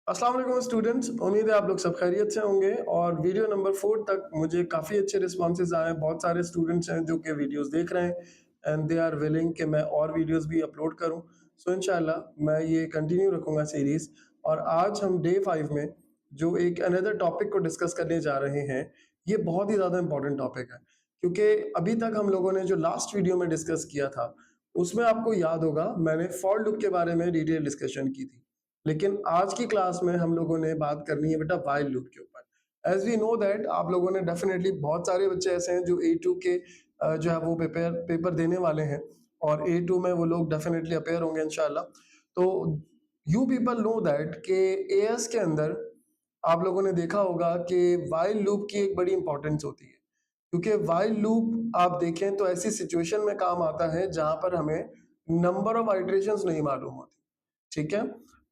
अस्सलाम वालेकुम स्टूडेंट्स, उम्मीद है आप लोग सब खैरियत से होंगे। और वीडियो नंबर 4 तक मुझे काफ़ी अच्छे रिस्पॉन्सेज आए हैं। बहुत सारे स्टूडेंट्स हैं जो कि वीडियोस देख रहे हैं एंड दे आर विलिंग कि मैं और वीडियोस भी अपलोड करूं। सो इंशाल्लाह मैं ये कंटिन्यू रखूंगा सीरीज। और आज हम डे 5 में जो एक अनदर टॉपिक को डिस्कस करने जा रहे हैं, ये बहुत ही ज़्यादा इंपॉर्टेंट टॉपिक है, क्योंकि अभी तक हम लोगों ने जो लास्ट वीडियो में डिस्कस किया था उसमें आपको याद होगा मैंने फॉर लूप के बारे में डिटेल डिस्कशन की थी। लेकिन आज की क्लास में हम लोगों ने बात करनी है बेटा वाइल लूप के ऊपर। एज वी नो दैट आप लोगों ने डेफिनेटली बहुत सारे बच्चे ऐसे हैं जो A2 के जो है वो पेपर देने वाले हैं, और A2 में वो लोग डेफिनेटली अपेयर होंगे इंशाल्लाह। तो यू पीपल नो दैट के AS के अंदर आप लोगों ने देखा होगा कि वाइल लूप की एक बड़ी इंपॉर्टेंस होती है, क्योंकि वाइल लूप आप देखें तो ऐसी सिचुएशन में काम आता है जहां पर हमें नंबर ऑफ आइट्रेशंस नहीं मालूम होती। ठीक है,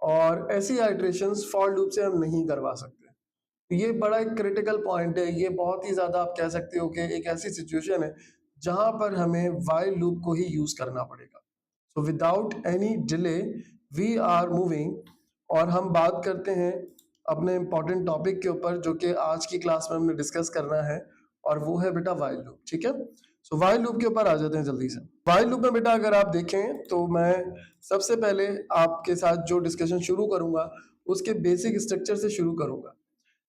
और ऐसी आइट्रेशंस फॉर लूप से हम नहीं करवा सकते। ये बड़ा एक क्रिटिकल पॉइंट है। ये बहुत ही ज्यादा आप कह सकते हो कि एक ऐसी सिचुएशन है जहां पर हमें वाइल लूप को ही यूज करना पड़ेगा। So without any delay we are moving, और हम बात करते हैं अपने इंपॉर्टेंट टॉपिक के ऊपर जो कि आज की क्लास में हमने डिस्कस करना है, और वो है बेटा वाइल लूप। ठीक है, सो वाइल लूप के ऊपर आ जाते हैं जल्दी से। वाइल लूप में बेटा अगर आप देखें तो मैं सबसे पहले आपके साथ जो डिस्कशन शुरू करूंगा उसके बेसिक स्ट्रक्चर से शुरू करूंगा।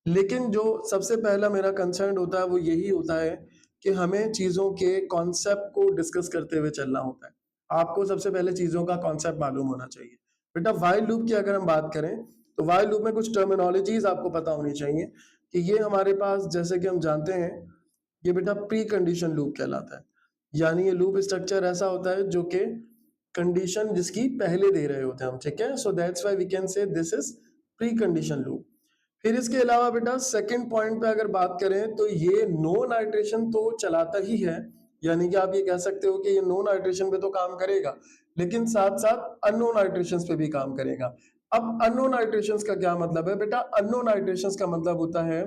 लेकिन जो सबसे पहला मेरा कंसर्न होता है वो यही होता है कि हमें चीज़ों के कॉन्सेप्ट को डिस्कस करते हुए चलना होता है। आपको सबसे पहले चीज़ों का कॉन्सेप्ट मालूम होना चाहिए। बेटा वाइल लूप की अगर हम बात करें तो वाइल लूप में कुछ टर्मिनोलॉजीज आपको पता होनी चाहिए कि ये हमारे पास, जैसे कि हम जानते हैं, ये बेटा प्री कंडीशन लूप कहलाता है। यानी ये लूप स्ट्रक्चर ऐसा होता है जो कि कंडीशन जिसकी पहले दे रहे होते हैं हम। ठीक है, so that's why we can say this is precondition loop. फिर इसके अलावा बेटा सेकंड पॉइंट पे अगर बात करें तो ये नोन आइट्रेशन तो चलाता ही है, यानी कि आप ये कह सकते हो कि ये नोन आइट्रेशन पे तो काम करेगा, लेकिन साथ साथ अननोन आइट्रेशंस पे भी काम करेगा। अब अननोन आइट्रेशंस का क्या मतलब है बेटा? अननोन आइट्रेशंस का मतलब होता है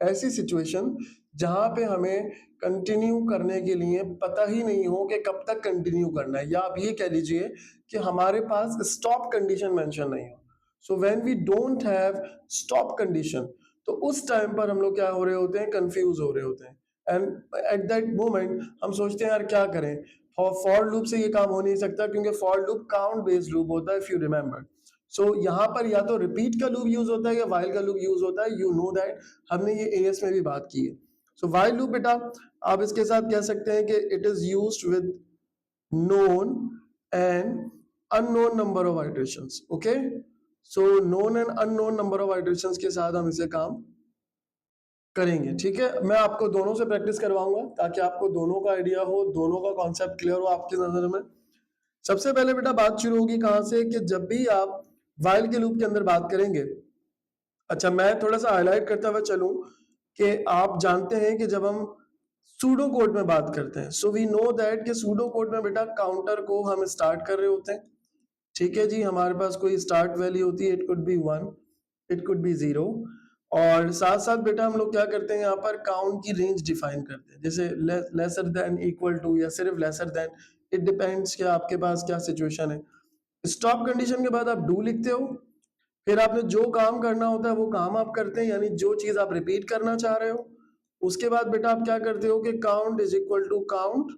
ऐसी सिचुएशन जहां पे हमें कंटिन्यू करने के लिए पता ही नहीं हो कि कब तक कंटिन्यू करना है, या आप ये कह लीजिए कि हमारे पास स्टॉप कंडीशन मेंशन नहीं हो। So when we don't have stop condition, तो उस टाइम पर हम लोग क्या हो रहे होते हैं? कंफ्यूज हो रहे होते हैं। एंड एट दैट मोमेंट हम सोचते हैं यार क्या करें। फॉर लूप से ये काम हो नहीं सकता, क्योंकि for loop count based loop होता है, इफ यू रिमेंबर। सो यहाँ पर या तो रिपीट का लूप यूज होता है या वाइल का लूप यूज होता है। यू नो दैट, हमने ये एएस में भी बात की है। सो वाइल लूप बेटा आप इसके साथ कह सकते हैं कि it is used with known and unknown number of iterations. Okay, so known and unknown number of iterations के साथ हम इसे काम करेंगे। ठीक है, मैं आपको दोनों से प्रैक्टिस करवाऊंगा ताकि आपको दोनों का आइडिया हो, दोनों का कॉन्सेप्ट क्लियर हो आपकी नजर में। सबसे पहले बेटा बात शुरू होगी कहां से कि जब भी आप वाइल के लूप के अंदर बात करेंगे। अच्छा, मैं थोड़ा सा हाईलाइट करता हुआ चलूं कि आप जानते हैं कि जब हम सूडो कोड में बात करते हैं, सो वी नो दैट कि सूडो कोड में बेटा काउंटर को हम स्टार्ट कर रहे होते हैं। ठीक है जी, हमारे पास कोई स्टार्ट वैल्यू होती है, it could be 1, it could be 0। और साथ साथ बेटा हम लोग क्या करते हैं, यहाँ पर काउंट की रेंज डिफाइन करते हैं, जैसे लेसर देन, इक्वल टू, या सिर्फ लेसर देन। इट डिपेंड्स कि आपके पास क्या सिचुएशन है। स्टॉप कंडीशन के बाद आप डू लिखते हो, फिर आपने जो काम करना होता है वो काम आप करते हैं, यानी जो चीज आप रिपीट करना चाह रहे हो। उसके बाद बेटा आप क्या करते हो कि count is equal to count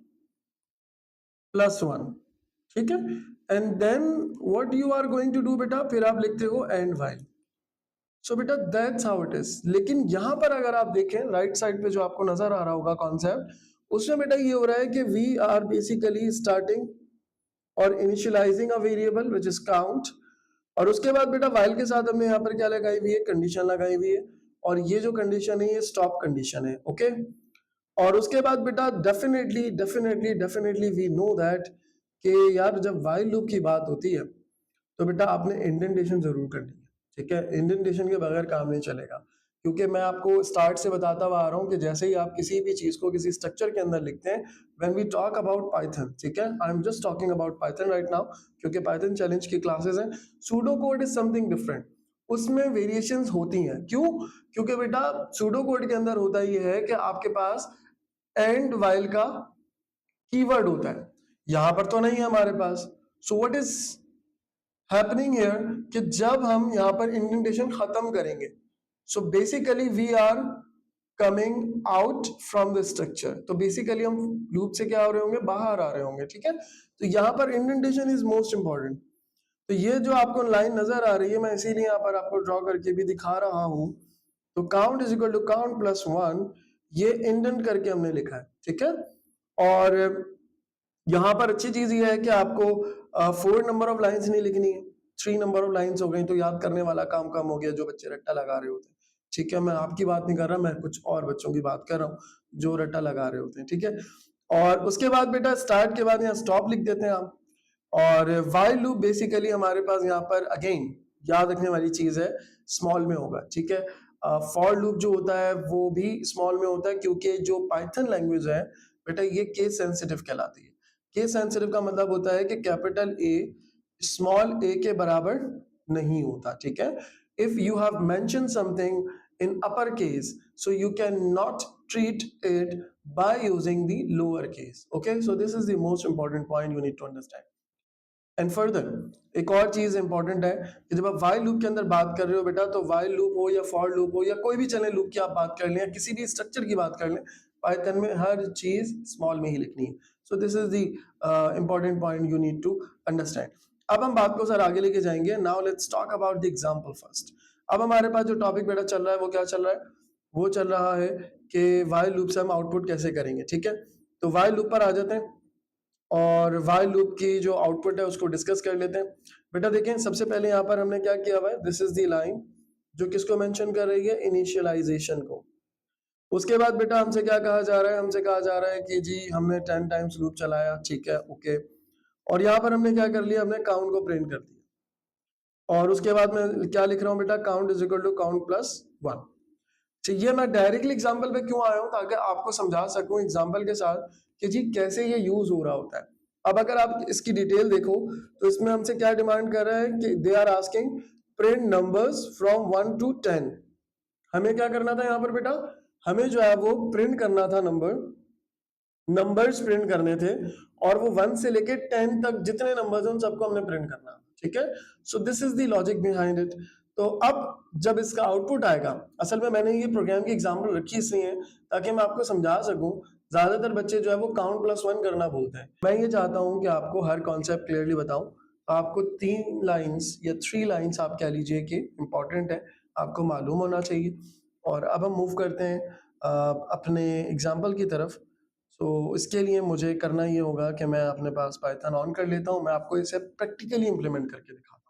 plus 1। ठीक है, and then what you are going to do बेटा, फिर आप लिखते हो एंड वाइल। सो बेटा दैट्स हाउ इट इज। लेकिन यहां पर अगर आप देखें राइट साइड पे जो आपको नजर आ रहा होगा कॉन्सेप्ट, उसमें बेटा ये हो रहा है कि वी आर बेसिकली स्टार्टिंग और initialising a variable which is count, और उसके बाद बेटा वाइल के साथ हमने यहाँ पर क्या लगाई हुई है? कंडीशन लगाई हुई है, और ये जो कंडीशन है ये स्टॉप कंडीशन है। ओके, और उसके बाद बेटा definitely definitely definitely we know that कि यार जब वाइल लूप की बात होती है तो बेटा आपने इंडेंटेशन जरूर करनी है। ठीक है, इंडेंटेशन के बगैर काम नहीं चलेगा, क्योंकि मैं आपको स्टार्ट से बताता हुआ आ रहा हूँ कि जैसे ही आप किसी भी चीज को किसी स्ट्रक्चर के अंदर लिखते हैं, when we talk about Python, ठीक है, I am just talking about Python right now, क्योंकि पाइथन चैलेंज की क्लासेस हैं। Pseudo code is something different, उसमें वेरिएशंस होती हैं। क्यों? क्योंकि बेटा सूडो कोड के अंदर होता ये है कि आपके पास एंड वाइल का कीवर्ड होता है, यहां पर तो नहीं है हमारे पास। So what is happening here कि जब हम यहाँ पर इंडेंटेशन खत्म करेंगे, so basically we are coming out from the structure, तो बेसिकली हम लूप से क्या हो रहे होंगे, बाहर आ रहे होंगे, ठीक है। तो यहाँ पर इंडेंटेशन इज मोस्ट इंपॉर्टेंट। तो ये जो आपको लाइन नजर आ रही है, मैं इसीलिए यहाँ पर आपको ड्रॉ करके भी दिखा रहा हूं। तो count is equal to count plus 1, ये इंडेंट करके हमने लिखा है, ठीक है। और यहाँ पर अच्छी चीज ये है कि आपको 4 नंबर ऑफ लाइंस नहीं लिखनी है, 3 नंबर ऑफ लाइंस हो गई, तो याद करने वाला काम कम हो गया जो बच्चे रट्टा लगा रहे होते हैं, ठीक है। मैं आपकी बात नहीं कर रहा, मैं कुछ और बच्चों की बात कर रहा हूँ जो रट्टा लगा रहे होते हैं, ठीक है। और उसके बाद बेटा स्टार्ट के बाद यहाँ स्टॉप लिख देते हैं आप। और वाइल लूप बेसिकली हमारे पास यहाँ पर अगेन याद रखने वाली चीज है, स्मॉल में होगा, ठीक है। फॉर लूप जो होता है वो भी स्मॉल में होता है, क्योंकि जो पाइथन लैंग्वेज है बेटा ये केस सेंसिटिव कहलाती है। केस सेंसिटिव का मतलब होता है कि कैपिटल ए स्मॉल ए के बराबर नहीं होता, ठीक है। If you have mention something in upper case, so you cannot treat it by using the lower case. Okay, so this is the most important point you need to understand. And further एक और चीज important है कि जब आप while loop के अंदर बात कर रहे हो बेटा, तो वाइल लूप हो या फॉर लूप हो या कोई भी चले लूप की आप बात कर लें या किसी भी स्ट्रक्चर की बात कर लें, पाइथन में हर चीज स्मॉल में ही लिखनी है। So this is the important point you need to understand. अब हम बात को सर आगे लेके जाएंगे। Now let's talk about the example first. अब हमारे पास जो टॉपिक बेटा चल रहा है वो क्या चल रहा है, वो चल रहा है कि वाइल लूप से हम आउटपुट कैसे करेंगे, ठीक है। तो वाइल लूप पर आ जाते हैं और वाइल लूप की जो आउटपुट है उसको डिस्कस कर लेते हैं। बेटा देखें, सबसे पहले यहाँ पर हमने क्या किया हुआ है, दिस इज द लाइन जो किसको मेंशन कर रही है, इनिशियलाइजेशन को। उसके बाद बेटा हमसे क्या कहा जा रहा है, हमसे कहा जा रहा है कि जी हमने 10 टाइम्स लूप चलाया, ठीक है, ओके। और यहाँ पर हमने क्या कर लिया, हमने काउंट को प्रिंट कर दिया। और उसके बाद मैं क्या लिख रहा हूँ बेटा, count is equal to count plus 1। ये मैं डायरेक्टली एग्जाम्पल पे क्यों आया हूँ, ताकि आपको समझा सकूं एग्जाम्पल के साथ कि जी कैसे ये यूज हो रहा होता है। अब अगर आप इसकी डिटेल देखो तो इसमें हमसे क्या डिमांड कर रहा है कि they are asking print numbers from 1 to 10। हमें क्या करना था यहाँ पर बेटा, हमें जो है वो प्रिंट करना था नंबर्स प्रिंट करने थे, और वो 1 से लेके 10 तक जितने नंबर्स हैं उन सबको हमने प्रिंट करना, ठीक है। So this is the logic behind it. तो अब जब इसका आउटपुट आएगा, असल में मैंने ये प्रोग्राम की एग्जांपल रखी इसलिए ताकि मैं आपको समझा सकूं। ज्यादातर बच्चे जो है वो काउंट प्लस 1 करना भूलते हैं। मैं ये चाहता हूं कि आपको हर कॉन्सेप्ट क्लियरली बताऊं। आपको 3 लाइंस या 3 लाइंस आप कह लीजिए कि इंपॉर्टेंट है, आपको मालूम होना चाहिए। और अब हम मूव करते हैं अपने एग्जाम्पल की तरफ। सो इसके लिए मुझे करना ये होगा कि मैं अपने पास पाइथन ऑन कर लेता हूँ, मैं आपको इसे प्रैक्टिकली इंप्लीमेंट करके दिखाता हूँ।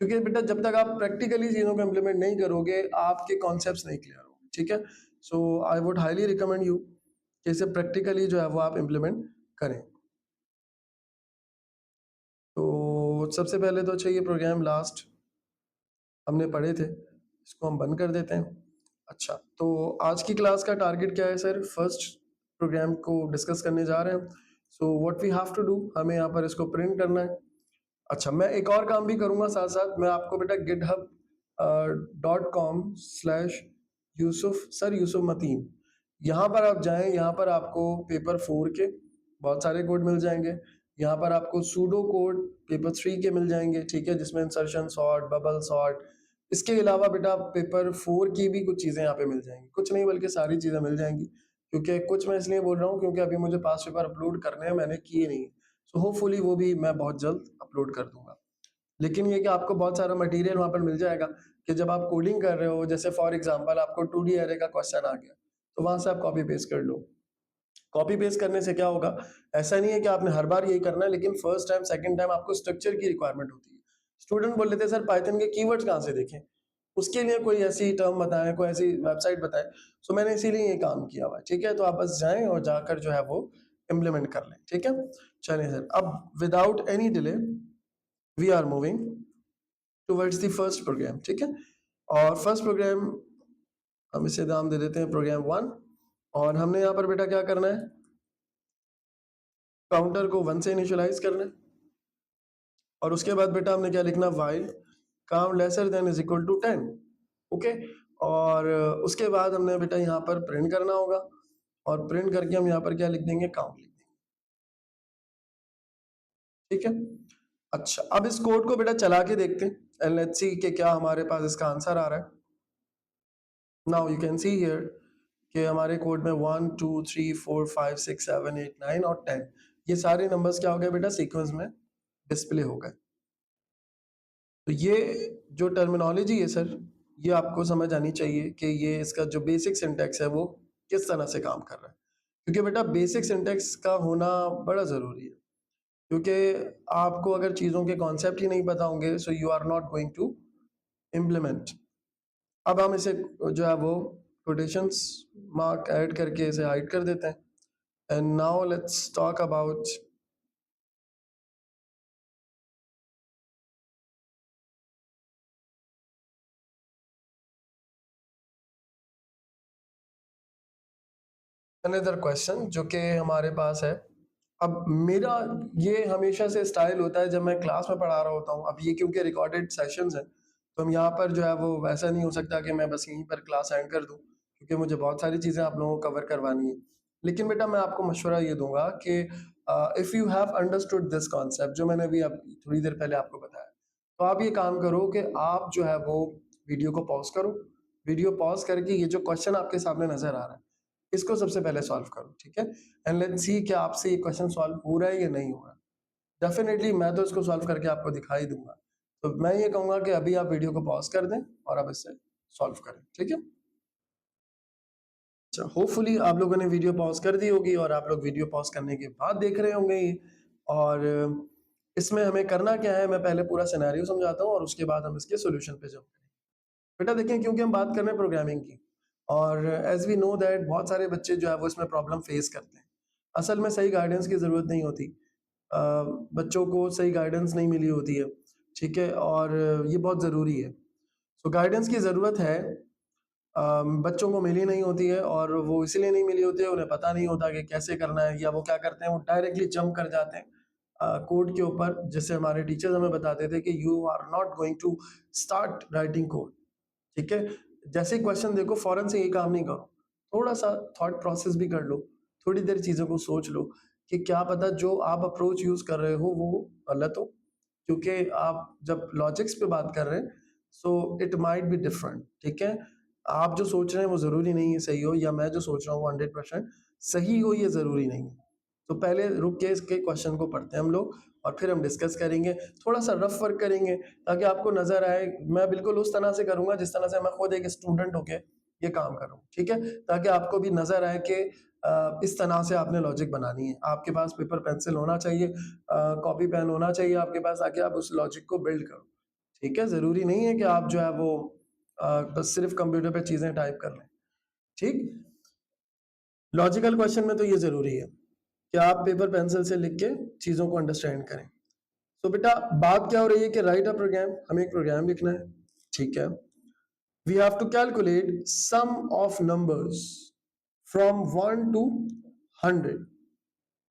क्योंकि बेटा जब तक आप प्रैक्टिकली चीज़ों को इंप्लीमेंट नहीं करोगे, आपके कॉन्सेप्ट्स नहीं क्लियर होंगे, ठीक है। So I would highly recommend you कि इसे प्रैक्टिकली जो है वो आप इंप्लीमेंट करें। तो सबसे पहले तो अच्छा, ये प्रोग्राम लास्ट हमने पढ़े थे, इसको हम बंद कर देते हैं। अच्छा, तो आज की क्लास का टारगेट क्या है सर, फर्स्ट प्रोग्राम को डिस्कस करने जा रहे हैं। So what we have to do, हमें यहाँ पर इसको प्रिंट करना है। अच्छा, मैं एक और काम भी करूंगा साथ साथ, मैं आपको बेटा github.com/यूसुफ मतीन, यहाँ पर आप जाएं, यहाँ पर आपको पेपर 4 के बहुत सारे कोड मिल जाएंगे। यहाँ पर आपको सूडो कोड पेपर 3 के मिल जाएंगे, ठीक है, जिसमें इंसर्शन सॉर्ट, बबल सॉर्ट। इसके अलावा बेटा पेपर 4 की भी कुछ चीज़ें यहाँ पे मिल जाएंगी, कुछ नहीं बल्कि सारी चीज़ें मिल जाएंगी। क्योंकि कुछ मैं इसलिए बोल रहा हूँ क्योंकि अभी मुझे पास पेपर अपलोड करने हैं, मैंने किए नहीं। सो होपफुली वो भी मैं बहुत जल्द अपलोड कर दूंगा। लेकिन ये कि आपको बहुत सारा मटेरियल वहाँ पर मिल जाएगा कि जब आप कोडिंग कर रहे हो, जैसे फॉर एग्जांपल आपको 2D एरे का क्वेश्चन आ गया, तो वहां से आप कॉपी पेस्ट कर लो। कॉपी पेस्ट करने से क्या होगा, ऐसा नहीं है कि आपने हर बार यही करना है, लेकिन फर्स्ट टाइम सेकंड टाइम आपको स्ट्रक्चर की रिक्वायरमेंट होती है। स्टूडेंट बोल लेते हैं सर पाइथन के कीवर्ड्स कहाँ से देखें, उसके लिए कोई ऐसी टर्म बताएं, कोई ऐसी वेबसाइट बताएं। सो मैंने इसीलिए ये काम किया हुआ है, ठीक है। तो आप बस जाएं और जाकर जो है वो इम्प्लीमेंट कर लें, ठीक है। चलिए सर, अब without any delay we are moving towards the first program, ठीक है। और फर्स्ट प्रोग्राम हम इसे नाम दे देते हैं प्रोग्राम 1। और हमने यहाँ पर बेटा क्या करना है, काउंटर को 1 से इनिशियलाइज करना है। और उसके बाद बेटा हमने क्या लिखना, while count lesser than is equal to 10, okay. और उसके बाद हमने बेटा यहाँ पर प्रिंट करना होगा, और प्रिंट करके हम यहाँ पर क्या लिख देंगे, काउंट लिख देंगे, ठीक है। अच्छा, अब इस कोड को बेटा चला के देखते हैं एंड लेट्स सी कि क्या हमारे पास इसका आंसर आ रहा है। Now you can see here कि हमारे कोड में 1 2 3 4 5 6 7 8 9 और 10 ये सारे नंबर्स क्या हो गए बेटा सीक्वेंस में डिस्प्ले हो गए। तो ये जो टर्मिनोलॉजी है सर, ये आपको समझ आनी चाहिए कि ये इसका जो बेसिक सिंटैक्स है वो किस तरह से काम कर रहा है। क्योंकि बेटा बेसिक सिंटैक्स का होना बड़ा ज़रूरी है। क्योंकि आपको अगर चीज़ों के कॉन्सेप्ट ही नहीं पता होंगे so you are not going to implement. अब हम इसे जो है वो कोटेशंस मार्क ऐड करके इसे हाइड कर देते हैं and now let's talk about another question जो कि हमारे पास है। अब मेरा ये हमेशा से स्टाइल होता है जब मैं क्लास में पढ़ा रहा होता हूँ। अब ये क्योंकि रिकॉर्डेड सेशंस हैं, तो हम यहाँ पर जो है वो वैसा नहीं हो सकता कि मैं बस यहीं पर क्लास एंड कर दूँ, क्योंकि मुझे बहुत सारी चीज़ें आप लोगों को कवर करवानी है। लेकिन बेटा मैं आपको मशवरा ये दूँगा कि if you have understood this concept जो मैंने अभी थोड़ी देर पहले आपको बताया, तो आप ये काम करो कि आप जो है वो वीडियो को पॉज़ करो। वीडियो पॉज़ करके ये जो क्वेश्चन आपके सामने नज़र आ रहा है, इसको सबसे पहले सॉल्व करो, ठीक है? एंड लेट्स सी कि आपसे ये क्वेश्चन सॉल्व हो रहा है या नहीं हो रहा है। डेफिनिटली मैं तो इसको सॉल्व करके आपको दिखा ही दूँगा। तो मैं ये कहूँगा कि अभी आप वीडियो को पॉज़ कर दें और आप इसे सॉल्व करें, ठीक है? अच्छा, होपफुली आप लोगों ने वीडियो पॉज़ कर दी होगी और आप लोग वीडियो पॉज़ करने के बाद देख रहे होंगे ये। और इसमें हमें करना क्या है, मैं पहले पूरा सिनेरियो समझाता हूँ और उसके बाद हम इसके सॉल्यूशन पे जंप करेंगे। बेटा देखें, क्योंकि हम बात कर रहे हैं प्रोग्रामिंग की और एज़ वी नो दैट बहुत सारे बच्चे जो है वो इसमें प्रॉब्लम फेस करते हैं। असल में सही गाइडेंस की ज़रूरत नहीं होती। अ, बच्चों को सही गाइडेंस नहीं मिली होती है, ठीक है? और ये बहुत ज़रूरी है। सो गाइडेंस की ज़रूरत है, बच्चों को मिली नहीं होती है और वो इसलिए नहीं मिली होती है, उन्हें पता नहीं होता कि कैसे करना है, या वो क्या करते हैं, वो डायरेक्टली जंप कर जाते हैं कोड के ऊपर। जैसे हमारे टीचर्स हमें बताते थे कि you are not going to start writing code, ठीक है? जैसे ही क्वेश्चन देखो फौरन से ये काम नहीं करो। थोड़ा-सा थॉट प्रोसेस भी कर लो। थोड़ी देर चीज़ों को सोच लो कि क्या पता जो आप अप्रोच यूज़ कर रहे हो वो गलत हो। क्योंकि आप जब लॉजिक्स पे बात कर रहे हैं so it might be different, ठीक है? आप जो सोच रहे हैं वो ज़रूरी नहीं है सही हो, या मैं जो सोच रहा हूँ 100% सही हो, ये ज़रूरी नहीं है। तो पहले रुक के इसके क्वेश्चन को पढ़ते हैं हम लोग और फिर हम डिस्कस करेंगे। थोड़ा-सा रफ वर्क करेंगे ताकि आपको नज़र आए। मैं बिल्कुल उस तरह से करूँगा जिस तरह से मैं खुद एक स्टूडेंट होके ये काम कर रहा हूँ, ठीक है? ताकि आपको भी नज़र आए कि इस तरह से आपने लॉजिक बनानी है। आपके पास पेपर पेंसिल होना चाहिए, कॉपी पेन होना चाहिए आपके पास, ताकि आप उस लॉजिक को बिल्ड करो, ठीक है? ज़रूरी नहीं है कि आप जो है वो बस सिर्फ़ कंप्यूटर पे चीज़ें टाइप कर लें, ठीक? लॉजिकल क्वेश्चन में तो ये ज़रूरी है कि आप पेपर पेंसिल से लिख के चीज़ों को अंडरस्टैंड करें। तो बेटा बात क्या हो रही है कि राइट अ प्रोग्राम, हमें एक प्रोग्राम लिखना है, ठीक है? We have to calculate sum of numbers from 1 to 100।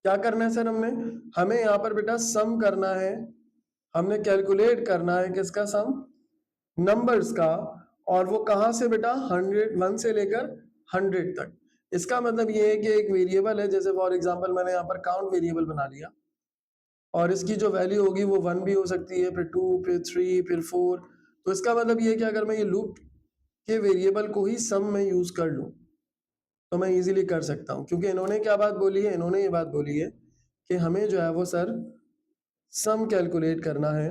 क्या करना है सर हमने? हमें यहाँ पर बेटा सम करना है, हमने कैलकुलेट करना है किसका सम? नंबर्स का। और वो कहाँ से बेटा? 1 से लेकर 100 तक। इसका मतलब ये है कि एक वेरिएबल है, जैसे फॉर एग्जांपल मैंने यहाँ पर काउंट वेरिएबल बना लिया और इसकी जो वैल्यू होगी वो 1 भी हो सकती है, फिर 2, फिर 3, फिर 4। तो इसका मतलब ये है कि अगर मैं ये लूप के वेरिएबल को ही सम में यूज़ कर लूँ, तो मैं ईज़िली कर सकता हूँ। क्योंकि इन्होंने क्या बात बोली है? इन्होंने ये बात बोली है कि हमें जो है वो सर सम कैलकुलेट करना है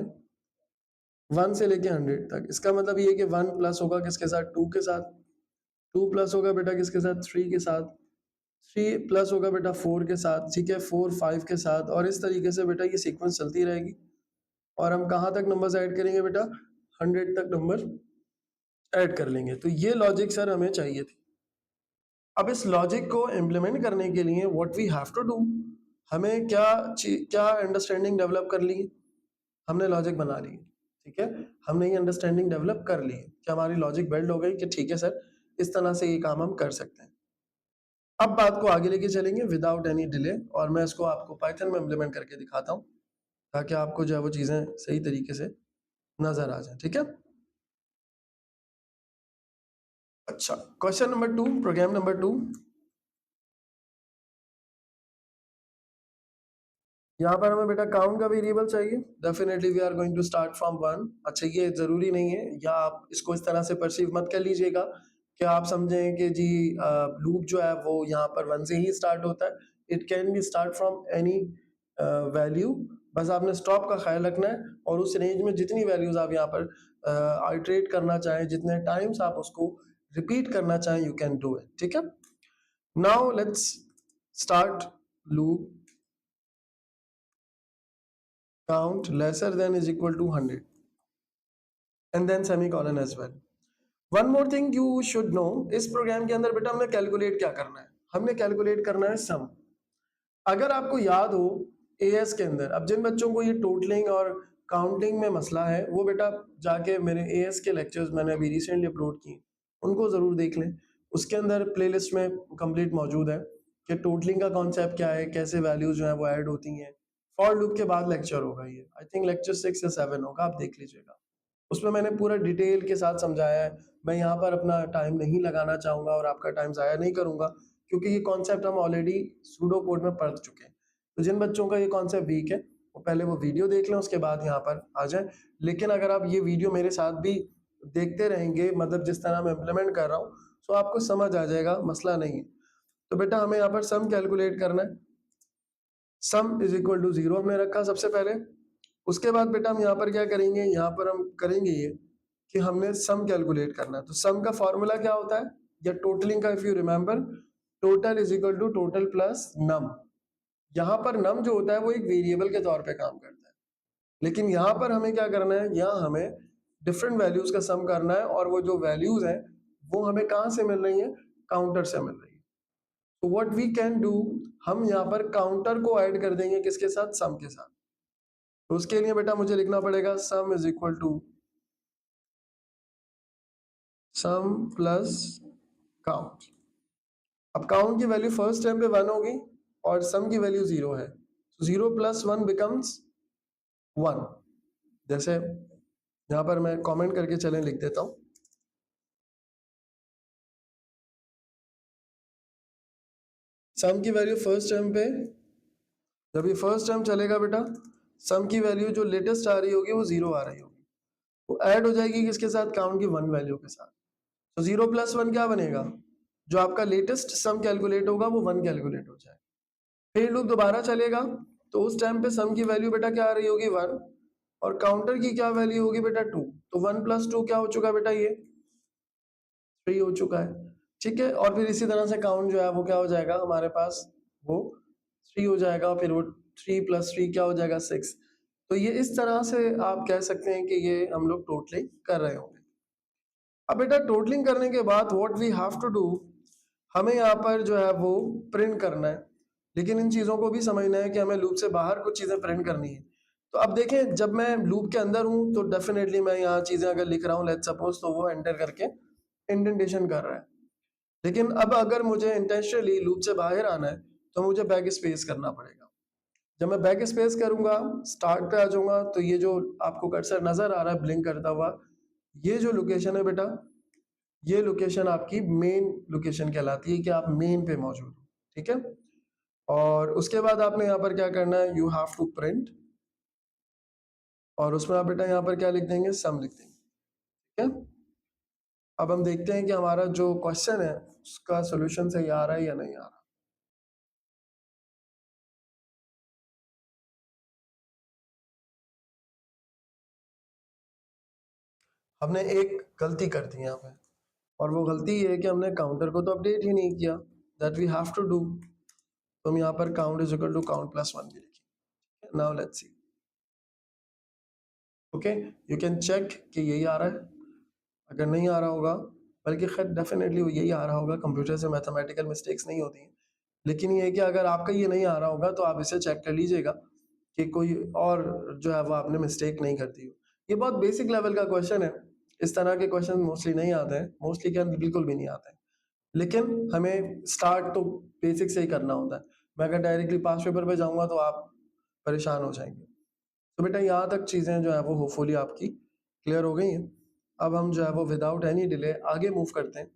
1 से लेके 100 तक। इसका मतलब ये है कि 1 प्लस होगा किसके साथ? 2 के साथ। 2 प्लस होगा बेटा किसके साथ? 3 के साथ। 3 प्लस होगा बेटा 4 के साथ, ठीक है? 4 5 के साथ, और इस तरीके से बेटा ये सीक्वेंस चलती रहेगी। और हम कहाँ तक नंबर्स ऐड करेंगे बेटा? 100 तक नंबर ऐड कर लेंगे। तो ये लॉजिक सर हमें चाहिए थी। अब इस लॉजिक को इम्प्लीमेंट करने के लिए what we have to do, हमें क्या अंडरस्टैंडिंग डेवलप कर ली? हमने लॉजिक बना ली, ठीक है? हमने ये अंडरस्टैंडिंग डेवलप कर ली कि हमारी लॉजिक बिल्ड हो गई कि ठीक है सर, इस तरह से ये काम हम कर सकते हैं। अब बात को आगे लेके चलेंगे विदाउट एनी डिले, और मैं इसको आपको पाइथन में इम्प्लीमेंट करके दिखाता हूँ ताकि आपको जो है वो चीज़ें सही तरीके से नज़र आ जाएँ, ठीक है? अच्छा, क्वेश्चन नंबर 2, प्रोग्राम नंबर 2। यहाँ पर हमें बेटा काउंट का वेरिएबल चाहिए। Definitely we are going to start from 1। अच्छा, ये ज़रूरी नहीं है, या आप इसको इस तरह से परसीव मत कर लीजिएगा कि आप समझें कि जी लूप जो है वो यहाँ पर 1 से ही स्टार्ट होता है। It can be start from any value. बस आपने स्टॉप का ख्याल रखना है और उस रेंज में जितनी वैल्यूज़ आप यहाँ पर आइटरेट करना चाहें, जितने टाइम्स आप उसको रिपीट करना चाहें, यू कैन डू इट। ठीक है, now let's start loop count lesser than is equal to 100 and then semicolon as well. One more thing you should know, इस प्रोग्राम के अंदर बेटा हमने कैलकुलेट क्या करना है, हमने कैलकुलेट करना है सम। अगर आपको याद हो एएस के अंदर, अब जिन बच्चों को ये टोटलिंग और काउंटिंग में मसला है वो बेटा जाके मेरे एएस के लेक्चर्स मैंने अभी रिसेंटली अपलोड किए, उनको ज़रूर देख लें। उसके अंदर प्लेलिस्ट में कंप्लीट मौजूद है कि टोटलिंग का कॉन्सेप्ट क्या है, कैसे वैल्यूज जो है वो ऐड होती हैं। फॉर लूप के बाद लेक्चर होगा, ये आई थिंक लेक्चर 6 या 7 होगा, आप देख लीजिएगा। उसमें मैंने पूरा डिटेल के साथ समझाया है। मैं यहाँ पर अपना टाइम नहीं लगाना चाहूँगा और आपका टाइम ज़ाया नहीं करूँगा, क्योंकि ये कॉन्सेप्ट हम ऑलरेडी सूडो कोड में पढ़ चुके हैं। तो जिन बच्चों का ये कॉन्सेप्ट वीक है वो पहले वो वीडियो देख लें, उसके बाद यहाँ पर आ जाएं। लेकिन अगर आप ये वीडियो मेरे साथ भी देखते रहेंगे, मतलब जिस तरह मैं इम्प्लीमेंट कर रहा हूँ, तो आपको समझ आ जाएगा, मसला नहीं है। तो बेटा हमें यहाँ पर सम कैलकुलेट करना है। सम इज इक्वल टू 0 हमने रखा सबसे पहले। उसके बाद बेटा हम यहाँ पर क्या करेंगे, यहाँ पर हम करेंगे ये कि हमने सम कैलकुलेट करना है। तो सम का फॉर्मूला क्या होता है, या टोटलिंग का, if you remember, total is equal to total plus num. यहाँ पर नम जो होता है वो एक वेरिएबल के तौर पे काम करता है, लेकिन यहाँ पर हमें क्या करना है, यहाँ हमें डिफरेंट वैल्यूज का सम करना है, और वो जो वैल्यूज हैं वो हमें कहाँ से मिल रही है, काउंटर से मिल रही है। तो व्हाट वी कैन डू, हम यहाँ पर काउंटर को ऐड कर देंगे किसके साथ, सम के साथ। तो उसके लिए बेटा मुझे लिखना पड़ेगा sum is equal to sum plus count. अब काउंट की वैल्यू फर्स्ट टाइम पे 1 होगी और सम की वैल्यू 0 है, तो 0 प्लस 1 बिकम्स 1। जैसे यहाँ पर मैं कमेंट करके चलें लिख देता हूँ, सम की वैल्यू फर्स्ट टर्म पे, जब ये फर्स्ट टर्म चलेगा बेटा, सम की वैल्यू जो लेटेस्ट आ रही होगी वो 0 आ रही होगी, वो ऐड हो जाएगी किसके साथ, काउंट की 1 वैल्यू के साथ। तो 0 प्लस 1 क्या बनेगा, जो आपका लेटेस्ट सम कैलकुलेट होगा वो 1 कैलकुलेट हो जाएगा। फिर लूप दोबारा चलेगा, तो उस टाइम पे सम की वैल्यू बेटा क्या आ रही होगी, 1, और काउंटर की क्या वैल्यू होगी बेटा, 2। तो 1 प्लस 2 क्या हो चुका बेटा, ये 3 हो चुका है। ठीक है, और फिर इसी तरह से काउंट जो है वो क्या हो जाएगा हमारे पास, वो 3 हो जाएगा, फिर वो 3 प्लस 3 क्या हो जाएगा, 6। तो ये इस तरह से आप कह सकते हैं कि ये हम लोग टोटलिंग कर रहे होंगे। अब बेटा टोटलिंग करने के बाद what we have to do, हमें यहाँ पर जो है वो प्रिंट करना है। लेकिन इन चीज़ों को भी समझना है कि हमें लूप से बाहर कुछ चीज़ें प्रिंट करनी है। तो अब देखें, जब मैं लूप के अंदर हूँ तो डेफिनेटली मैं यहाँ चीज़ें अगर लिख रहा हूँ, लेट्स सपोज, तो वो एंटर करके इंडेंटेशन कर रहा है। लेकिन अब अगर मुझे इंटेंशनली लूप से बाहर आना है तो मुझे बैक स्पेस करना पड़ेगा। जब मैं बैक स्पेस करूंगा, स्टार्ट पे आ जाऊंगा, तो ये जो आपको कर्सर नजर आ रहा है ब्लिंक करता हुआ, ये जो लोकेशन है बेटा, ये लोकेशन आपकी मेन लोकेशन कहलाती है कि आप मेन पे मौजूद हो। ठीक है, और उसके बाद आपने यहाँ पर क्या करना है, यू हैव टू प्रिंट, और उसमें आप बेटा यहाँ पर क्या लिख देंगे, सम लिख देंगे। ठीक है, अब हम देखते हैं कि हमारा जो क्वेश्चन है उसका सोल्यूशन सही आ रहा है या नहीं आ रहा। हमने एक गलती कर दी यहाँ पे, और वो गलती ये है कि हमने काउंटर को तो अपडेट ही नहीं किया, that we have to do. तो हम यहाँ पर count is equal to count plus 1 भी लिखेंगे। Now let's see, okay, you can check कि यही आ रहा है। अगर नहीं आ रहा होगा, बल्कि खैर डेफिनेटली वो यही आ रहा होगा, कंप्यूटर से मैथमेटिकल मिस्टेक्स नहीं होती हैं। लेकिन ये है कि अगर आपका ये नहीं आ रहा होगा तो आप इसे चेक कर लीजिएगा कि कोई और जो है वो आपने मिस्टेक नहीं करती हो। ये बहुत बेसिक लेवल का क्वेश्चन है, इस तरह के क्वेश्चन मोस्टली नहीं आते हैं, मोस्टली क्या बिल्कुल भी नहीं आते हैं। लेकिन हमें स्टार्ट तो बेसिक से ही करना होता है। मैं अगर डायरेक्टली पास पेपर पे जाऊँगा तो आप परेशान हो जाएँगे। तो बेटा यहाँ तक चीज़ें जो है वो होपफुली आपकी क्लियर हो गई हैं। अब हम जो है वो विदाउट एनी डिले आगे मूव करते हैं,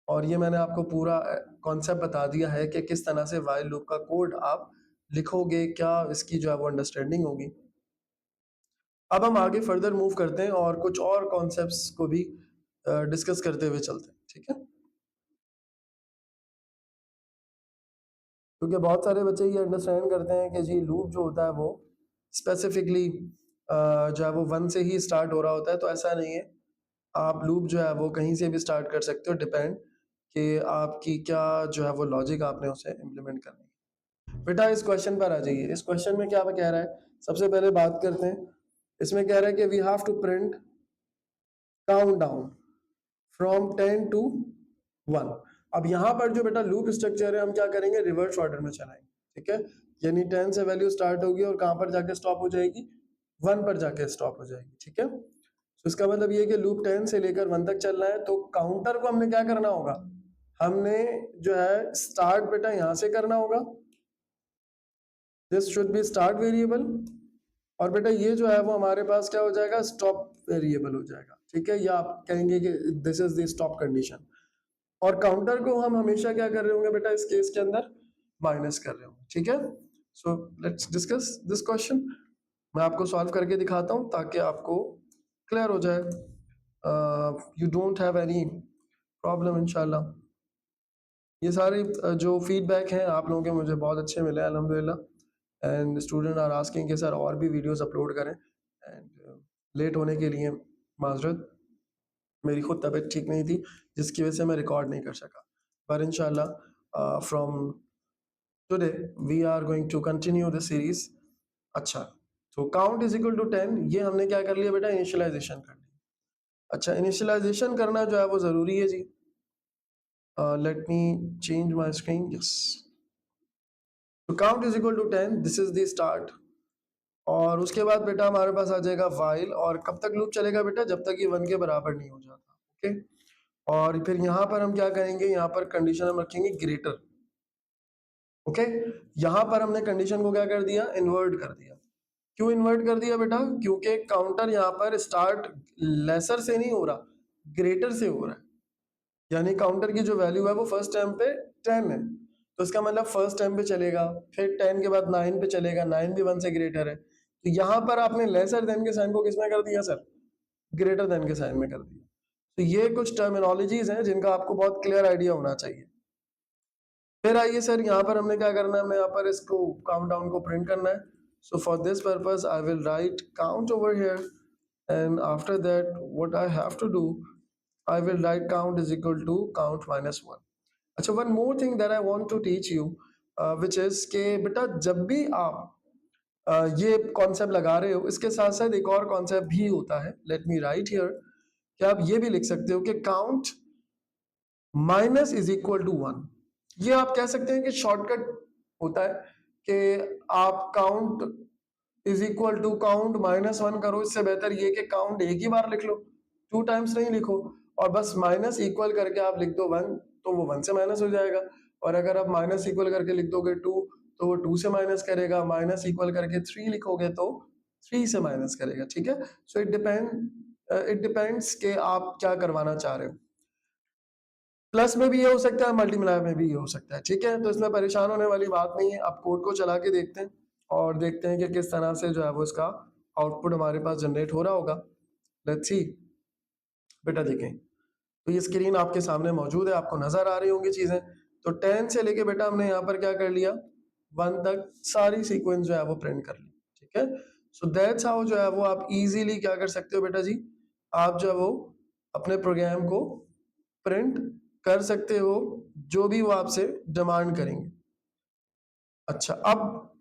और ये मैंने आपको पूरा कॉन्सेप्ट बता दिया है कि किस तरह से व्हाइल लूप का कोड आप लिखोगे, क्या इसकी जो है वो अंडरस्टैंडिंग होगी। अब हम आगे फर्दर मूव करते हैं और कुछ और कॉन्सेप्ट्स को भी डिस्कस करते हुए चलते हैं, ठीक है। क्योंकि बहुत सारे बच्चे ये अंडरस्टैंड करते हैं कि जी लूप जो होता है वो स्पेसिफिकली जो है वो 1 से ही स्टार्ट हो रहा होता है, तो ऐसा नहीं है। आप लूप जो है वो कहीं से भी स्टार्ट कर सकते हो, डिपेंड कि आपकी क्या जो है वो लॉजिक आपने उसे इम्प्लीमेंट करनी है। बेटा इस क्वेश्चन पर आ जाइए। इस क्वेश्चन में क्या कह रहा है, सबसे पहले बात करते हैं। इसमें कह रहा है कि we have to print count down from 10 to 1। अब यहाँ पर जो बेटा लूप स्ट्रक्चर है, हम क्या करेंगे, रिवर्स ऑर्डर में चलाएंगे, ठीक है। यानी 10 से वैल्यू स्टार्ट होगी और कहाँ पर जाके स्टॉप हो जाएगी, 1 पर जाके स्टॉप हो जाएगी, ठीक है। तो इसका मतलब ये है कि लूप 10 से लेकर 1 तक चलना है, तो काउंटर को हमने क्या करना होगा, हमने जो है स्टार्ट बेटा यहाँ से करना होगा, this should be start variable. और बेटा ये जो है वो हमारे पास क्या हो जाएगा, स्टॉप वेरिएबल हो जाएगा, ठीक है। या आप कहेंगे कि this is the stop condition. और काउंटर को हम हमेशा क्या कर रहे होंगे बेटा, इस केस के अंदर माइनस कर रहे होंगे, ठीक है। So let's discuss this question. मैं आपको सॉल्व करके दिखाता हूँ ताकि आपको क्लियर हो जाए, you don't have any problem इंशाल्लाह। ये सारे जो फीडबैक हैं आप लोगों के मुझे बहुत अच्छे मिले अल्हम्दुलिल्लाह। एंड स्टूडेंट आर आस्किंग कि सर और भी वीडियोस अपलोड करें, एंड लेट होने के लिए माजरत, मेरी खुद तबीयत ठीक नहीं थी जिसकी वजह से मैं रिकॉर्ड नहीं कर सका। पर इंशाल्लाह from today we are going to continue the series. अच्छा, तो काउंट इज इक्वल टू 10, ये हमने क्या कर लिया बेटा, इनिशियलाइजेशन कर लिया। अच्छा, इनिशियलाइजेशन करना जो है वो ज़रूरी है जी। Let me change my screen, yes. तो count is equal to 10, this is the start. और उसके बाद बेटा हमारे पास आ जाएगा वाइल, और कब तक लूप चलेगा बेटा, जब तक ये 1 के बराबर नहीं हो जाता, ओके। और फिर यहाँ पर हम क्या करेंगे, यहाँ पर कंडीशन हम रखेंगे ग्रेटर, ओके। यहाँ पर हमने कंडीशन को क्या कर दिया, इन्वर्ट कर दिया। क्यों इन्वर्ट कर दिया बेटा, क्योंकि काउंटर यहाँ पर स्टार्ट लेसर से नहीं हो रहा, ग्रेटर से हो रहा है। यानी काउंटर की जो वैल्यू है वो फर्स्ट टाइम पे 10 है, तो इसका मतलब फर्स्ट टाइम पे चलेगा, फिर 10 के बाद 9 पे चलेगा, 9 भी 1 से ग्रेटर है, तो यहाँ पर आपने लेसर देन के साइन को किसमें कर दिया सर, ग्रेटर देन के साइन में कर दिया। तो ये कुछ टर्मिनोलॉजीज हैं जिनका आपको बहुत क्लियर आइडिया होना चाहिए। फिर आइए सर, यहाँ पर हमने क्या करना है, हमें यहाँ पर इसको काउंट डाउन को प्रिंट करना है। So for this purpose I will write count over here, and after that what I have to do, I will write count is equal to count minus 1. अच्छा, one more thing that I want to teach you, which is कि बेटा जब भी आप ये concept लगा रहे हो, इसके साथ साथ एक और कॉन्सेप्ट भी होता है, लेट मी राइट हियर, कि आप ये भी लिख सकते हो कि count minus is equal to 1। ये आप कह सकते हैं कि शॉर्टकट होता है कि आप count is equal to count minus 1 करो, इससे बेहतर ये कि काउंट एक ही बार लिख लो, 2 टाइम्स नहीं लिखो, और बस माइनस इक्वल करके आप लिख दो 1, तो वो 1 से माइनस हो जाएगा। और अगर आप माइनस इक्वल करके लिख दोगे 2, तो वो 2 से माइनस करेगा, माइनस इक्वल करके 3 लिखोगे तो 3 से माइनस करेगा, ठीक है। सो इट डिपेंड्स कि आप क्या करवाना चाह रहे हो। प्लस में भी ये हो सकता है, मल्टीप्लाई में भी ये हो सकता है, ठीक है। तो इसमें परेशान होने वाली बात नहीं है। आप कोड को चला के देखते हैं और देखते हैं कि किस तरह से जो है वो इसका आउटपुट हमारे पास जनरेट हो रहा होगा। Let's see. बेटा देखें, तो ये स्क्रीन आपके सामने मौजूद है, आपको नजर आ रही होंगी चीजें। तो 10 से लेके बेटा हमने यहाँ पर क्या कर लिया, 1 तक सारी सीक्वेंस जो है वो प्रिंट कर ली, ठीक है। सो दैट्स हाउ जो है वो आप इजीली क्या कर सकते हो बेटा जी, आप जो है वो अपने प्रोग्राम को प्रिंट कर सकते हो, जो भी वो आपसे डिमांड करेंगे। अच्छा, अब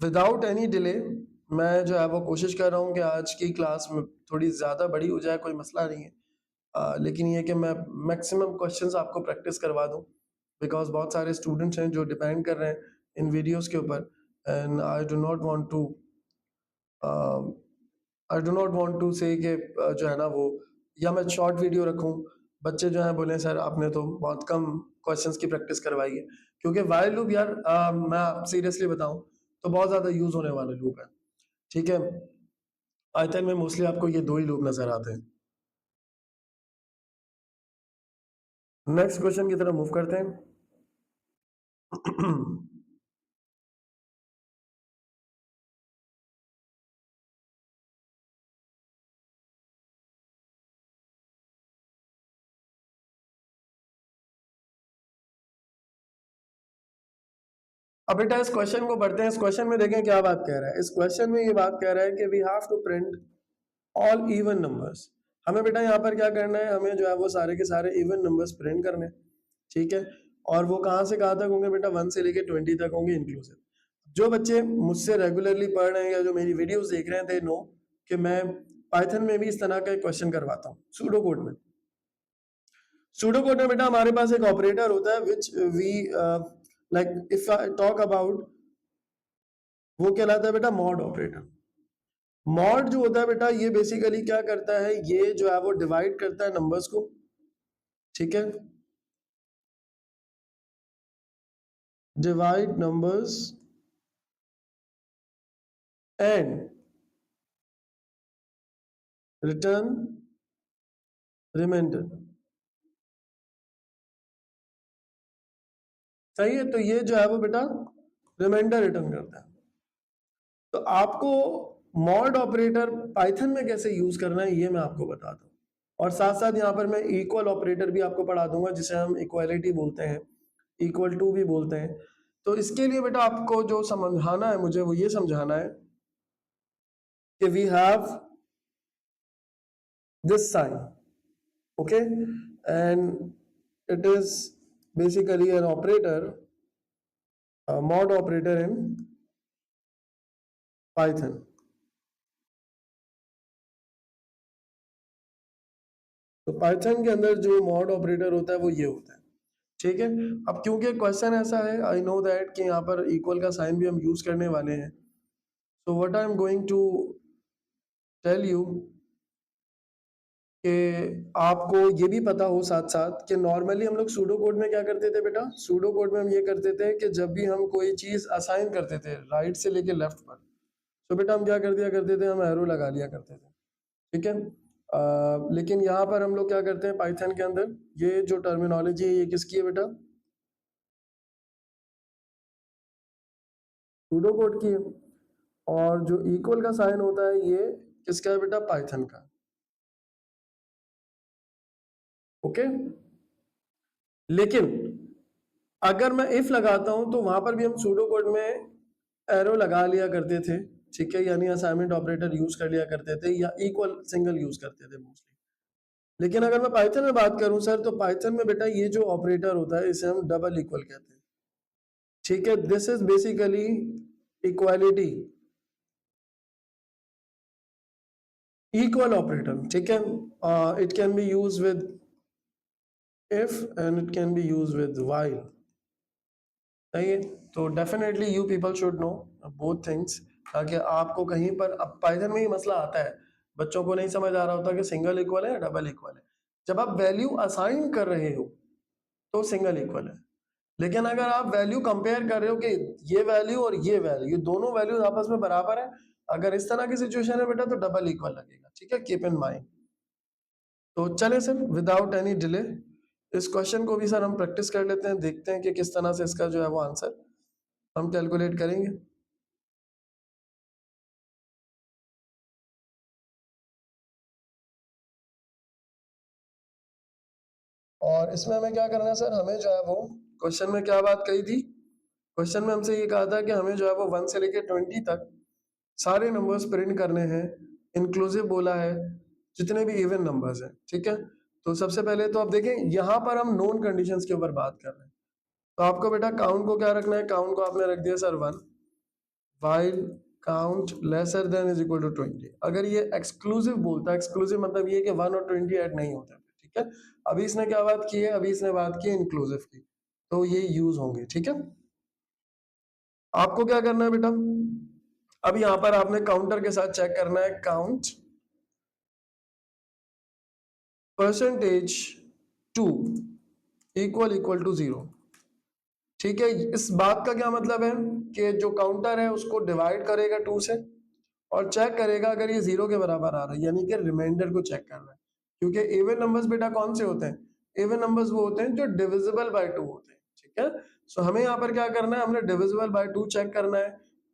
विदाउट एनी डिले मैं जो है वो कोशिश कर रहा हूँ कि आज की क्लास में थोड़ी ज़्यादा बड़ी हो जाए, कोई मसला नहीं है। लेकिन ये कि मैं मैक्सिमम क्वेश्चंस आपको प्रैक्टिस करवा दूँ, बिकॉज बहुत सारे स्टूडेंट्स हैं जो डिपेंड कर रहे हैं इन वीडियोस के ऊपर, and I do not want to say कि जो है ना वो, या मैं शॉर्ट वीडियो रखूं, बच्चे जो है बोले सर आपने तो बहुत कम क्वेश्चंस की प्रैक्टिस करवाई है। क्योंकि वाइल लूप यार, मैं सीरियसली बताऊं तो बहुत ज़्यादा यूज होने वाले लूप है, ठीक है। पाइथन में मोस्टली आपको ये 2 ही लूप नजर आते हैं। नेक्स्ट क्वेश्चन की तरफ मूव करते हैं। अब बेटा इस क्वेश्चन को पढ़ते हैं। इस क्वेश्चन में देखें क्या बात कह रहा है। इस क्वेश्चन में ये बात कह रहा है कि we have to print all even numbers. हमें बेटा यहाँ पर क्या करना है, हमें जो है वो सारे के सारे इवन नंबर्स प्रिंट करने हैं, ठीक है। और वो कहाँ से कहाँ तक होंगे बेटा, 1 से लेके 20 तक होंगे इंक्लूसिव। जो बच्चे मुझसे रेगुलरली पढ़ रहे हैं या जो मेरी वीडियोस देख रहे हैं, दे नो कि मैं पाइथन में भी इस तरह का एक क्वेश्चन करवाता हूँ सूडो कोड में। सूडो कोड में बेटा हमारे पास एक ऑपरेटर होता है which we like if I talk about, वो कहलाता है बेटा मॉड ऑपरेटर। मॉड जो होता है बेटा, ये बेसिकली क्या करता है, ये जो है वो डिवाइड करता है नंबर्स को, ठीक है। Divide numbers and return reminder. सही है, तो ये जो है वो बेटा रिमाइंडर रिटर्न करता है। तो आपको मॉड ऑपरेटर पाइथन में कैसे यूज करना है ये मैं आपको बताता हूँ। और साथ साथ यहाँ पर मैं इक्वल ऑपरेटर भी आपको पढ़ा दूंगा, जिसे हम इक्वालिटी बोलते हैं, इक्वल टू भी बोलते हैं। तो इसके लिए बेटा आपको जो समझाना है मुझे, वो ये समझाना है कि we have this sign, okay, and it is basically an operator, a mod operator in Python. तो पाइथन के अंदर जो मॉड ऑपरेटर होता है वो ये होता है, ठीक है। अब क्योंकि क्वेश्चन ऐसा है, आई नो दैट कि यहाँ पर इक्वल का साइन भी हम यूज करने वाले हैं। So what I am going to tell you कि आपको ये भी पता हो साथ साथ कि नॉर्मली हम लोग सूडो कोड में क्या करते थे बेटा, सूडो कोड में हम ये करते थे कि जब भी हम कोई चीज असाइन करते थे राइट से लेके लेफ्ट पर, तो बेटा हम क्या कर दिया करते थे, हम एरो लगा लिया करते थे, ठीक है। लेकिन यहाँ पर हम लोग क्या करते हैं पाइथन के अंदर, ये जो टर्मिनोलॉजी है ये किसकी है बेटा, सूडो कोड की है। और जो इक्वल का साइन होता है ये किसका है बेटा, पाइथन का, ओके। लेकिन अगर मैं इफ लगाता हूं तो वहां पर भी हम सूडो कोड में एरो लगा लिया करते थे, ठीक है, यानी असाइनमेंट ऑपरेटर यूज कर लिया करते थे या इक्वल सिंगल यूज करते थे मोस्टली। लेकिन अगर मैं पाइथन में बात करूं सर, तो पाइथन में बेटा ये जो ऑपरेटर होता है इसे हम डबल इक्वल कहते हैं, ठीक है। This is basically equality, equal operator, ठीक है। It can be use with if and it can be use with while, सही है। तो definitely you people should know both things, ताकि आपको कहीं पर, अब पाइथन में ही मसला आता है, बच्चों को नहीं समझ आ रहा होता कि सिंगल इक्वल है या डबल इक्वल है। जब आप वैल्यू असाइन कर रहे हो तो सिंगल इक्वल है, लेकिन अगर आप वैल्यू कंपेयर कर रहे हो कि ये वैल्यू और ये वैल्यू, ये दोनों वैल्यूज आपस में बराबर है, अगर इस तरह की सिचुएशन है बेटा तो डबल इक्वल लगेगा, ठीक है, कीप इन माइंड। तो चले सर विदाउट एनी डिले इस क्वेश्चन को भी सर हम प्रैक्टिस कर लेते हैं, देखते हैं कि किस तरह से इसका जो है वो आंसर हम कैलकुलेट करेंगे। और इसमें हमें क्या करना है सर, हमें जो है वो क्वेश्चन में क्या बात कही थी, क्वेश्चन में हमसे ये कहा था कि हमें जो है वो 1 से लेके 20 तक सारे नंबर्स प्रिंट करने हैं, इंक्लूसिव बोला है, जितने भी इवन नंबर्स हैं, ठीक है। तो सबसे पहले तो आप देखें यहाँ पर हम नोन कंडीशंस के ऊपर बात कर रहे हैं। तो आपको बेटा काउंट को क्या रखना है, काउंट को आपने रख दिया sir 1, while count lesser than is equal to 20। अगर ये एक्सक्लूसिव बोलता है, एक्सक्लूसिव मतलब ये कि 1 और 20 ऐड नहीं होते, ठीक है। अभी इसने क्या बात की है, अभी इसने बात की है इंक्लूसिव की, तो ये यूज होंगे, ठीक है। आपको क्या करना है बेटा, अब यहाँ पर आपने काउंटर के साथ चेक करना है, count percentage 2 equal equal to 0, ठीक है। इस बात का क्या मतलब है कि जो काउंटर है उसको डिवाइड करेगा 2 से और चेक करेगा अगर ये 0 के बराबर आ रहा है, यानी कि रिमाइंडर को चेक कर रहा है। क्योंकि इवन नंबर्स बेटा कौन से होते हैं, इवन नंबर्स वो होते हैं जो डिविजिबल बाय 2 होते हैं, ठीक है। सो हमें यहाँ पर क्या करना है, हमने डिविजिबल बाय 2 चेक करना है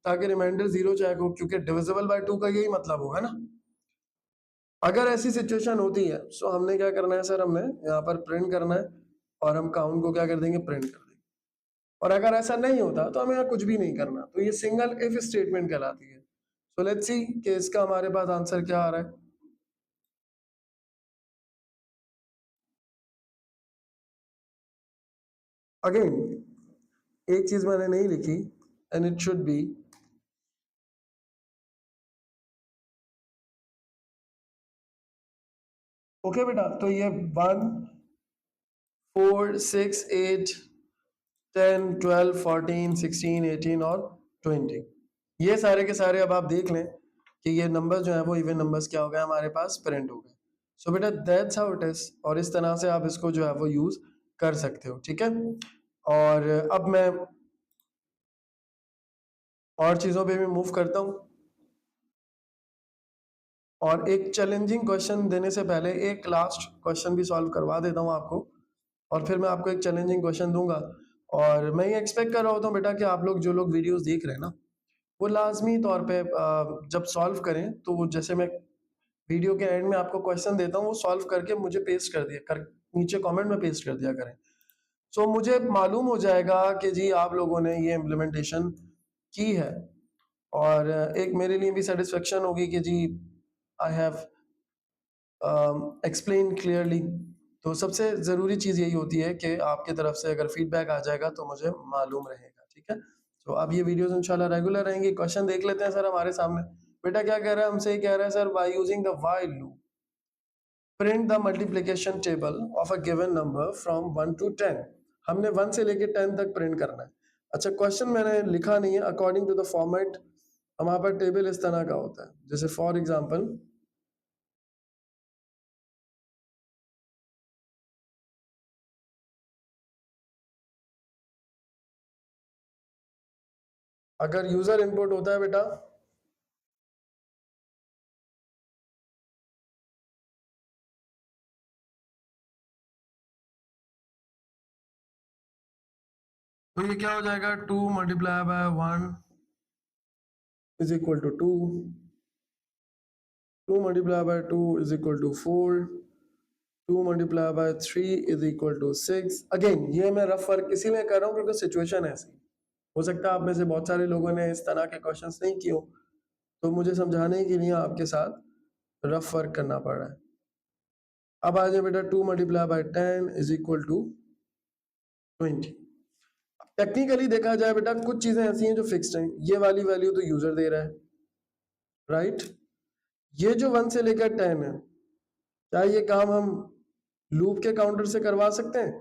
ताकि रिमाइंडर 0 चेक हो, क्योंकि डिविजिबल बाय 2 का यही मतलब होगा ना। अगर ऐसी सिचुएशन होती है सो हमने क्या करना है सर, हमने यहाँ पर प्रिंट करना है और हम काउंट को क्या कर देंगे, प्रिंट कर देंगे। और अगर ऐसा नहीं होता तो हमें यहाँ कुछ भी नहीं करना। तो ये सिंगल इफ स्टेटमेंट कहलाती है। सो लेट्स सी कि इसका हमारे पास आंसर क्या आ रहा है। अगेन एक चीज मैंने नहीं लिखी, and it should be okay बेटा। तो ये 1 4 6 8 10 12 14 16 18 और 20, ये सारे के सारे अब आप देख लें कि ये नंबर जो है वो इवन नंबर्स क्या हो गए हमारे पास प्रिंट हो गए। सो बेटा दैट्स हाउ इट इज, और इस तरह से आप इसको जो है वो यूज कर सकते हो, ठीक है। और अब मैं और चीजों पे भी मूव करता हूँ, और एक चैलेंजिंग क्वेश्चन देने से पहले एक लास्ट क्वेश्चन भी सॉल्व करवा देता हूँ आपको, और फिर मैं आपको एक चैलेंजिंग क्वेश्चन दूंगा। और मैं ये एक्सपेक्ट कर रहा होता हूँ बेटा कि आप लोग जो लोग वीडियोस देख रहे हैं ना, वो लाजमी तौर पे जब सॉल्व करें तो वो जैसे मैं वीडियो के एंड में आपको क्वेश्चन देता हूँ वो सॉल्व करके मुझे पेस्ट कर दिया कर, नीचे कमेंट में पेस्ट कर दिया करें। सो मुझे मालूम हो जाएगा कि जी आप लोगों ने ये इम्प्लीमेंटेशन की है, और एक मेरे लिए भी सेटिस्फेक्शन होगी कि जी आई हैव एक्सप्लेन क्लियरली। तो सबसे ज़रूरी चीज़ यही होती है कि आपकी तरफ से अगर फीडबैक आ जाएगा तो मुझे मालूम रहेगा, ठीक है। तो अब ये वीडियोस इंशाल्लाह रेगुलर रहेंगी। क्वेश्चन देख लेते हैं सर हमारे सामने। बेटा क्या कह रहा है हमसे, ये कह रहा है sir by using the while loop print the multiplication table of a given number from 1 to 10। हमने 1 से लेके 10 तक प्रिंट करना है। अच्छा क्वेश्चन मैंने लिखा नहीं है, अकॉर्डिंग टू द फॉर्मेट हमारे पास टेबल इस तरह का होता है। जैसे फॉर एग्जांपल अगर यूजर इनपुट होता है बेटा, तो ये क्या हो जाएगा, 2 multiply by 1 is equal to 2, 2 multiply by 2 is equal to 4, 2 multiply by 3 is equal to 6। Again ये मैं रफ वर्क इसीलिए कर रहा हूँ क्योंकि सिचुएशन ऐसी हो सकता है आप में से बहुत सारे लोगों ने इस तरह के क्वेश्चंस नहीं किए हो, तो मुझे समझाने के लिए आपके साथ रफ वर्क करना पड़ रहा है। अब आ जाए बेटा, 2 multiply by 10 is equal to 20। Technically देखा जाए बेटा कुछ चीजें ऐसी हैं जो फिक्स्ड हैं, ये वाली वैल्यू तो यूजर दे रहा है, राइट। ये जो 1 से लेकर 10 है, क्या ये काम हम लूप के काउंटर से करवा सकते हैं?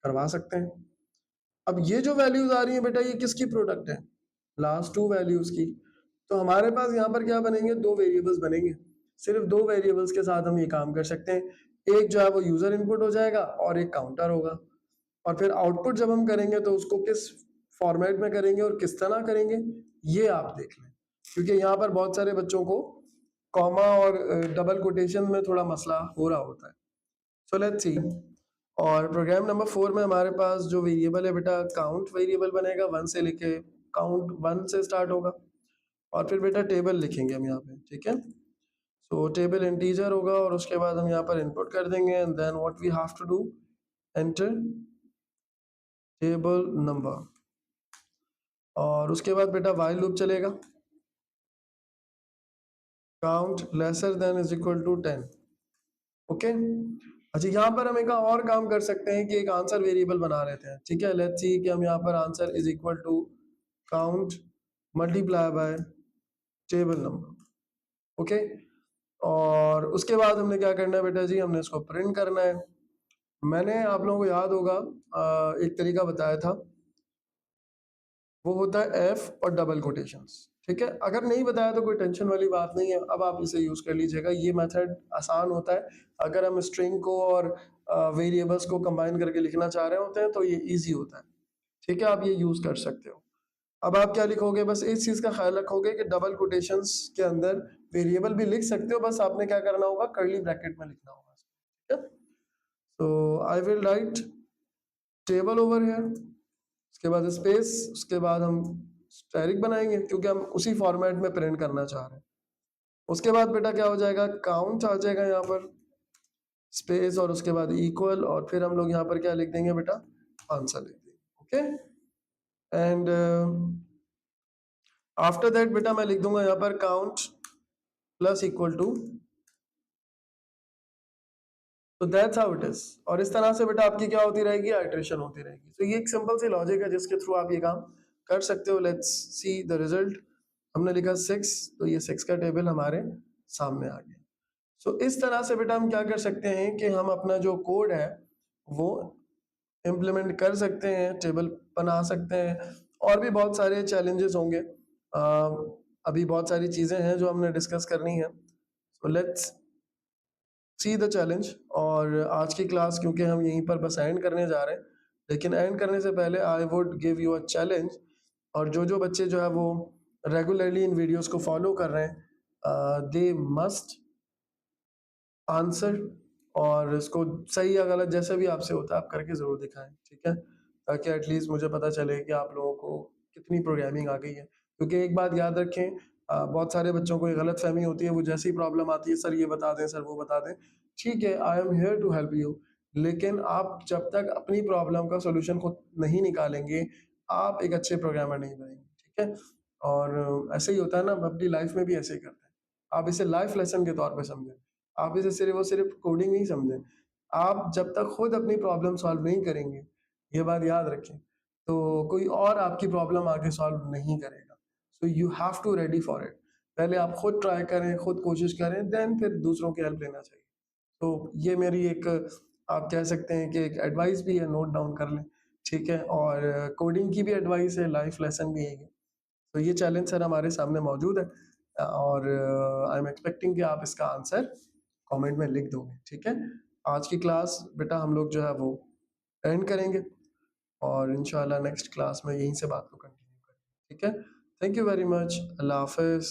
करवा सकते हैं। अब ये जो वैल्यूज आ रही है बेटा, ये किसकी प्रोडक्ट है? लास्ट टू वैल्यूज की। तो हमारे पास यहाँ पर क्या बनेंगे, दो वेरिएबल्स बनेंगे। सिर्फ दो वेरिएबल्स के साथ हम ये काम कर सकते हैं। एक जो है वो यूजर इनपुट हो जाएगा और एक काउंटर होगा। और फिर आउटपुट जब हम करेंगे तो उसको किस फॉर्मेट में करेंगे और किस तरह करेंगे, ये आप देख लें, क्योंकि यहाँ पर बहुत सारे बच्चों को कॉमा और डबल कोटेशन में थोड़ा मसला हो रहा होता है। So let's see. और प्रोग्राम नंबर 4 में हमारे पास जो वेरिएबल है बेटा, काउंट वेरिएबल बनेगा। 1 से लेके काउंट 1 से स्टार्ट होगा, और फिर बेटा टेबल लिखेंगे हम यहाँ पे, ठीक है। सो टेबल इंटीजर होगा, और उसके बाद हम यहाँ पर इनपुट कर देंगे, and then what we have to do, enter table number. और उसके बाद बेटा व्हाइल लूप चलेगा, count lesser than is equal to 10। Okay. अच्छा यहाँ पर हम एक और काम कर सकते हैं कि एक आंसर वेरिएबल बना लेते हैं, ठीक है। लेट्स सी कि हम यहाँ पर answer is equal to count multiply by table number. Okay. और उसके बाद हमने क्या करना है बेटा जी, हमने इसको प्रिंट करना है। मैंने आप लोगों को याद होगा एक तरीका बताया था, वो होता है एफ और डबल कोटेशंस, ठीक है। अगर नहीं बताया तो कोई टेंशन वाली बात नहीं है, अब आप इसे यूज कर लीजिएगा। ये मेथड आसान होता है। अगर हम स्ट्रिंग को और वेरिएबल्स को कंबाइन करके लिखना चाह रहे होते हैं तो ये इजी होता है, ठीक है। आप ये यूज कर सकते हो। अब आप क्या लिखोगे, बस इस चीज का ख्याल रखोगे कि डबल कोटेशंस के अंदर वेरिएबल भी लिख सकते हो, बस आपने क्या करना होगा, कर्ली ब्रैकेट में लिखना होगा, ठीक है। So I will write table over here, उसके बाद स्पेस, उसके बाद हम स्टैटिक बनाएंगे क्योंकि हम उसी फॉर्मेट में प्रिंट करना चाह रहे हैं। उसके बाद बेटा क्या हो जाएगा, काउंट आ जाएगा यहाँ पर, स्पेस, और उसके बाद इक्वल, और फिर हम लोग यहाँ पर क्या लिख देंगे बेटा, आंसर लिख देंगे। ओके। एंड आफ्टर दैट बेटा मैं लिख दूंगा यहाँ पर काउंट प्लस इक्वल टू, तो दैट्स हाउ इट इज। और इस तरह से बेटा आपकी क्या होती रहेगी, आइट्रेशन होती रहेगी। तो ये एक सिंपल सी लॉजिक है जिसके थ्रू आप ये काम कर सकते हो। Let's see the result. हमने लिखा 6, तो ये 6 का टेबल हमारे सामने आ गया। सो इस तरह से बेटा हम क्या कर सकते हैं कि हम अपना जो कोड है वो इम्प्लीमेंट कर सकते हैं, टेबल बना सकते हैं। और भी बहुत सारे चैलेंजेस होंगे। अभी बहुत सारी चीज़ें हैं जो हमने डिस्कस करनी है। So let's see the challenge. और आज की क्लास क्योंकि हम यहीं पर बस एंड करने जा रहे हैं, लेकिन एंड करने से पहले I would give you a challenge. और जो बच्चे जो है वो रेगुलरली इन वीडियोस को फॉलो कर रहे हैं, दे मस्ट आंसर, और इसको सही या गलत जैसे भी आपसे होता है आप करके ज़रूर दिखाएँ, ठीक है? ताकि एटलीस्ट मुझे पता चले कि आप लोगों को कितनी प्रोग्रामिंग आ गई है। क्योंकि एक बात याद रखें, बहुत सारे बच्चों को ये गलतफ़हमी होती है, वो जैसे ही प्रॉब्लम आती है, सर ये बता दें, सर वो बता दें। ठीक है, I am here to help you, लेकिन आप जब तक अपनी प्रॉब्लम का सॉल्यूशन खुद नहीं निकालेंगे, आप एक अच्छे प्रोग्रामर नहीं बनेंगे, ठीक है? और ऐसे ही होता है ना, हम अपनी लाइफ़ में भी ऐसे ही करते हैं। आप इसे लाइफ़ लेसन के तौर पे समझें। आप इसे सिर्फ़ और सिर्फ़ कोडिंग नहीं समझें। आप जब तक खुद अपनी प्रॉब्लम सॉल्व नहीं करेंगे, ये बात याद रखें, तो कोई और आपकी प्रॉब्लम आके सॉल्व नहीं करेगा। So you have to ready for it. पहले आप खुद ट्राई करें, खुद कोशिश करें, देन फिर दूसरों की हेल्प लेना चाहिए। तो ये मेरी एक, आप कह सकते हैं कि एक एडवाइस भी है, नोट डाउन कर लें, ठीक है? और कोडिंग की भी एडवाइस है, लाइफ़ लेसन भी है ये। तो ये चैलेंज सर हमारे सामने मौजूद है, और आई एम एक्सपेक्टिंग कि आप इसका आंसर कमेंट में लिख दोगे, ठीक है? आज की क्लास बेटा हम लोग जो है वो एंड करेंगे, और इंशाल्लाह नेक्स्ट क्लास में यहीं से बात को कंटिन्यू करेंगे, ठीक है? Thank you very much. अल्लाह हाफ़िज़।